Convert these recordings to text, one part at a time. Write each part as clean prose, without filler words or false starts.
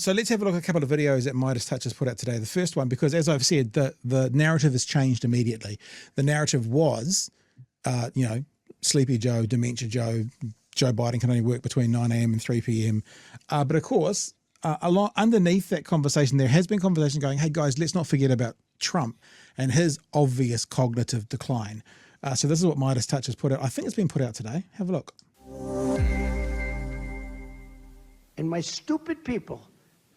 So let's have a look at a couple of videos that MeidasTouch has put out today. The first one, because as I've said, the narrative has changed immediately. The narrative was, you know, Sleepy Joe, Dementia Joe, Joe Biden can only work between 9 a.m. and 3 p.m. But of course, underneath that conversation, there has been conversation going, hey guys, let's not forget about Trump and his obvious cognitive decline. So this is what MeidasTouch has put out. I think it's been put out today. Have a look. And my stupid people,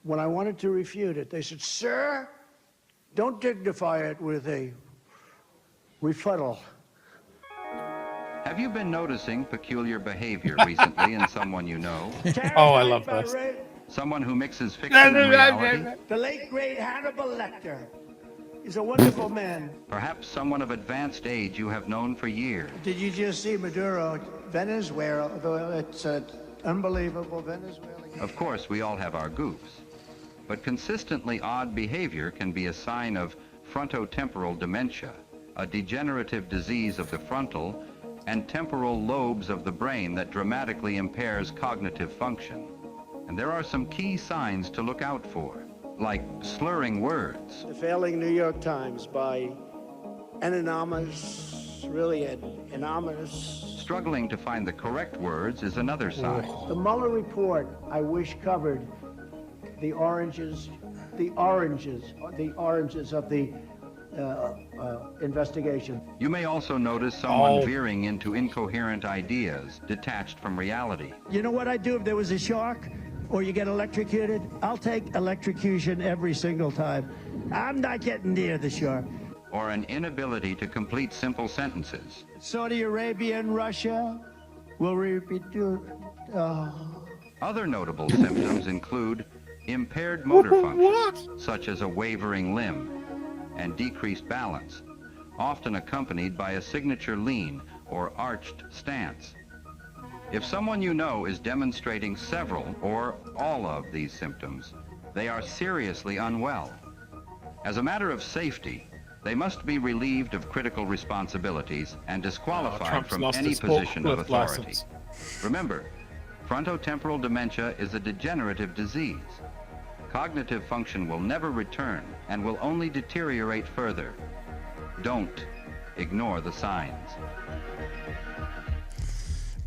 when I wanted to refute it, they said, sir, don't dignify it with a rebuttal. Have you been noticing peculiar behavior recently in someone you know? Oh, I love this. Someone who mixes fiction and reality? The late, great Hannibal Lecter is a wonderful man. Perhaps someone of advanced age you have known for years. Did you just see Maduro, Venezuela? It's unbelievable, Venezuela. Of course, we all have our goofs. But consistently odd behavior can be a sign of frontotemporal dementia, a degenerative disease of the frontal and temporal lobes of the brain that dramatically impairs cognitive function. And there are some key signs to look out for, like slurring words. The failing New York Times by anonymous, really anonymous. Struggling to find the correct words is another sign. The Mueller report, I wish, covered the oranges of the investigation. You may also notice someone veering into incoherent ideas, detached from reality. You know what I'd do if there was a shark or you get electrocuted? I'll take electrocution every single time. I'm not getting near the shark. Or an inability to complete simple sentences. Saudi Arabia and Russia will repeat. Other notable symptoms include impaired motor function, such as a wavering limb, and decreased balance, often accompanied by a signature lean or arched stance. If someone you know is demonstrating several or all of these symptoms, they are seriously unwell. As a matter of safety, they must be relieved of critical responsibilities and disqualified from any position of authority. Remember, frontotemporal dementia is a degenerative disease. Cognitive function will never return and will only deteriorate further. Don't ignore the signs.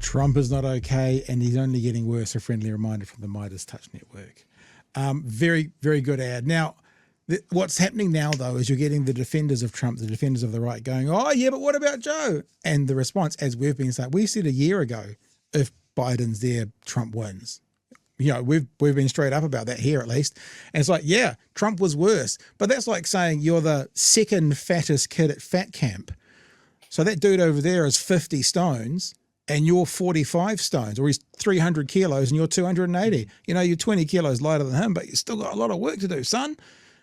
Trump is not okay, and he's only getting worse. A friendly reminder from the MeidasTouch Network. Very, very good ad. Now, what's happening now, though, is you're getting the defenders of Trump, the defenders of the right going, oh, yeah, but what about Joe? And the response, as we've been saying, we said a year ago, if Biden's there, Trump wins. You know, we've been straight up about that here, at least. And it's like, yeah, Trump was worse. But that's like saying you're the second fattest kid at fat camp. So that dude over there is 50 stones and you're 45 stones, or he's 300 kilos and you're 280. You know, you're 20 kilos lighter than him, but you still got a lot of work to do, son.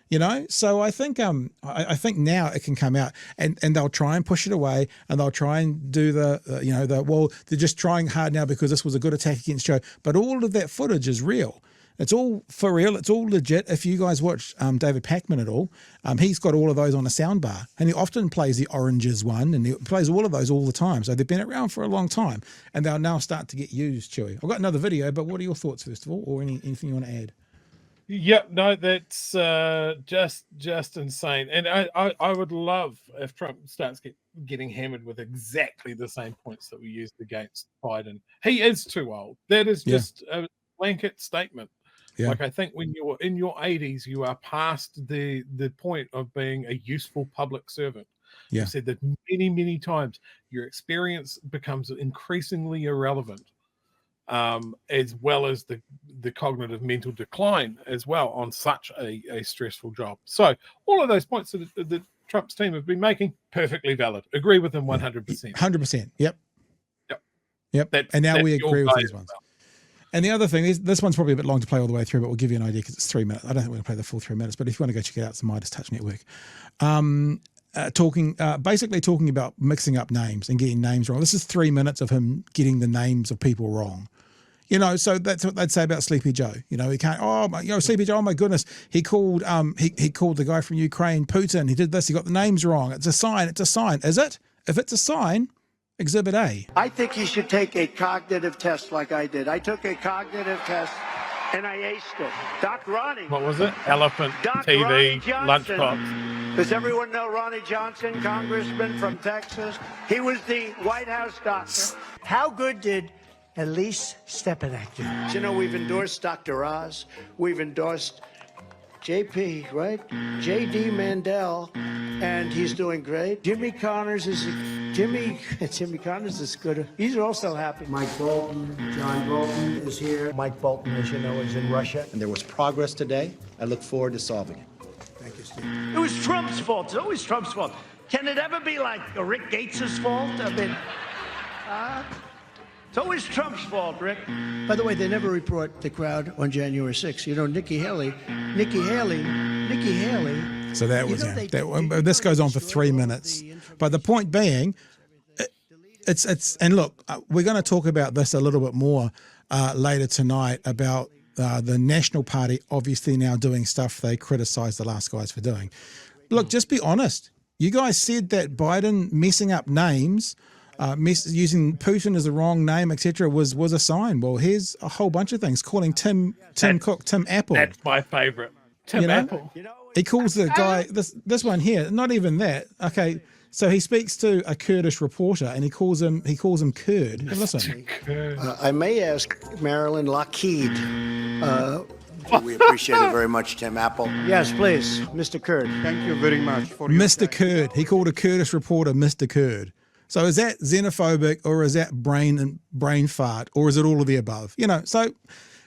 You know, so I think now it can come out, and they'll try and push it away, and they'll try and do well, they're just trying hard now because this was a good attack against Joe. But all of that footage is real. It's all for real. It's all legit. If you guys watch David Pakman at all, he's got all of those on a soundbar, and he often plays the oranges one, and he plays all of those all the time. So they've been around for a long time, and they'll now start to get used, Chewy. I've got another video, but what are your thoughts first of all, or anything you want to add? Yeah, no, that's just insane. And I would love if Trump starts getting hammered with exactly the same points that we used against Biden. He is too old. That is just a blanket statement. Yeah. Like, I think when you're in your 80s, you are past the point of being a useful public servant. Yeah. I've said that many, many times. Your experience becomes increasingly irrelevant. As well as the cognitive mental decline as well on such a stressful job. So all of those points that Trump's team have been making, perfectly valid. Agree with them 100%. 100%. Yep. And now we agree with these ones. Well. And the other thing is, this one's probably a bit long to play all the way through, but we'll give you an idea because it's 3 minutes. I don't think we're going to play the full 3 minutes, but if you want to go check it out, it's the MeidasTouch Network. Basically talking about mixing up names and getting names wrong. This is 3 minutes of him getting the names of people wrong. You know, so that's what they'd say about Sleepy Joe. You know, he can't. Sleepy Joe. Oh my goodness, he called the guy from Ukraine Putin. He did this. He got the names wrong. It's a sign. It's a sign. Is it? If it's a sign, Exhibit A. I think you should take a cognitive test like I did. I took a cognitive test and I aced it. Doc Ronnie. What was it? Elephant Doc TV Ronnie Johnson. lunchbox. Does everyone know Ronnie Johnson, congressman from Texas? He was the White House doctor. How good did Elise Stepanek do? You know, we've endorsed Dr. Oz. We've endorsed JP, right? JD Mandel, and he's doing great. Jimmy Connors is good. He's also happy. Mike Bolton, John Bolton is here. Mike Bolton, as you know, is in Russia. And there was progress today. I look forward to solving it. Thank you, Steve. It was Trump's fault. It's always Trump's fault. Can it ever be like Rick Gates's fault? I mean, it's always Trump's fault, Rick. By the way, they never report the crowd on January 6th. You know, Nikki Haley. So that was this goes on for 3 minutes. But the point being, it's and look, we're going to talk about this a little bit more later tonight about the National Party obviously now doing stuff they criticised the last guys for doing. Look, just be honest. You guys said that Biden messing up names, using Putin as the wrong name, etc., was a sign. Well, here's a whole bunch of things. Calling Tim Cook, Tim Apple. That's my favorite. Tim Apple. He calls the guy this one here. Not even that. Okay, so he speaks to a Kurdish reporter and he calls him Kurd. Listen, I may ask Marilyn Lockheed. We appreciate it very much, Tim Apple. Yes, please, Mr. Kurd. Thank you very much for your Mr. Kurd. He called a Kurdish reporter Mr. Kurd. So is that xenophobic or is that brain fart or is it all of the above? You know, so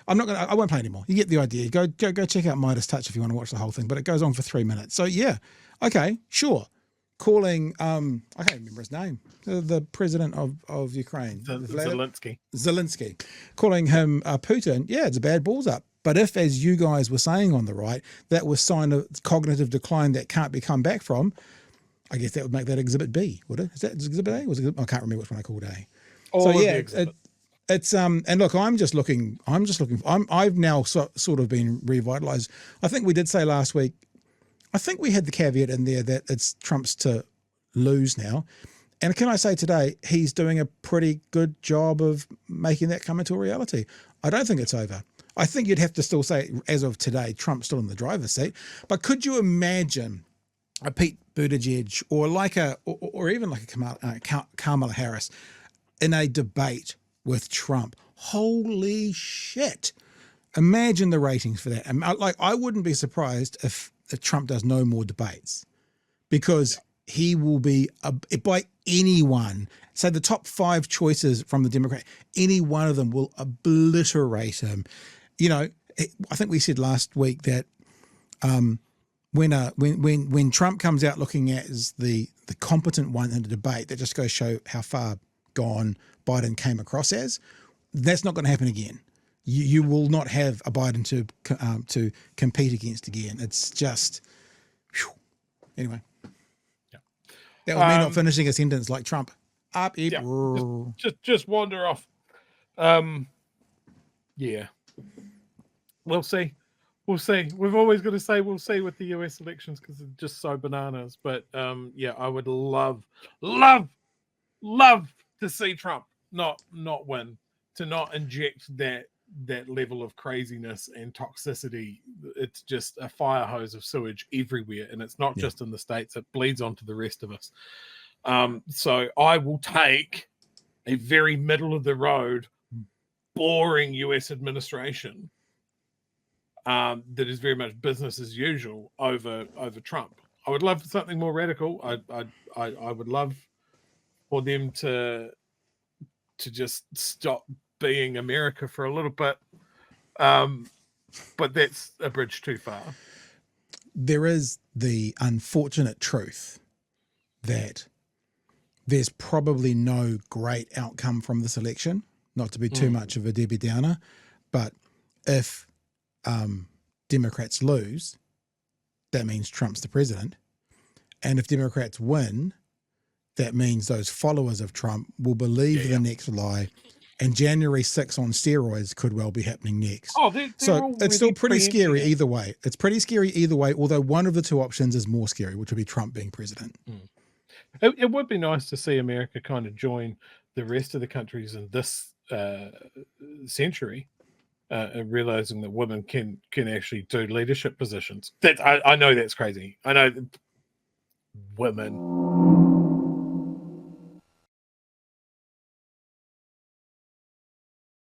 I won't play anymore. You get the idea. Go check out MeidasTouch if you want to watch the whole thing, but it goes on for 3 minutes. So yeah, okay, sure. Calling, I can't remember his name, the president of Ukraine. Zelensky. Calling him Putin, yeah, it's a bad balls up. But if, as you guys were saying on the right, that was sign of cognitive decline that can't be come back from, I guess that would make that Exhibit B, would it? Is that Exhibit A? I can't remember which one I called A. So yeah, it's and look, I've now sort of been revitalized. I think we did say last week, I think we had the caveat in there that it's Trump's to lose now. And can I say today, he's doing a pretty good job of making that come into a reality. I don't think it's over. I think you'd have to still say, as of today, Trump's still in the driver's seat. But could you imagine a Pete Buttigieg or even like a Kamala Harris in a debate with Trump? Holy shit. Imagine the ratings for that. Like, I wouldn't be surprised if Trump does no more debates, because he will be, by anyone, say the top 5 choices from the Democrat, any one of them will obliterate him. You know, I think we said last week that when Trump comes out looking at as the competent one in a debate, that just goes to show how far gone Biden came across as. That's not going to happen again. You will not have a Biden to compete against again. It's just, whew. Anyway. Yeah. That was me not finishing a sentence like Trump. Just wander off. Yeah. We'll see. We've always got to say we'll see with the US elections because it's just so bananas. But yeah, I would love to see Trump not win, to not inject that level of craziness and toxicity. It's just a fire hose of sewage everywhere, and it's not just in the States, it bleeds onto the rest of us. So I will take a very middle of the road, boring US administration that is very much business as usual over Trump. I would love something more radical. I would love for them to just stop being America for a little bit, but that's a bridge too far. There is the unfortunate truth that there's probably no great outcome from this election, not to be too much of a Debbie Downer, but if Democrats lose, that means Trump's the president. And if Democrats win, that means those followers of Trump will believe the next lie, and January 6th on steroids could well be happening next. So it's still pretty scary either way. It's pretty scary either way, although one of the two options is more scary, which would be Trump being president. It would be nice to see America kind of join the rest of the countries in this century realizing that women can actually do leadership positions. That I know that's crazy. I know women.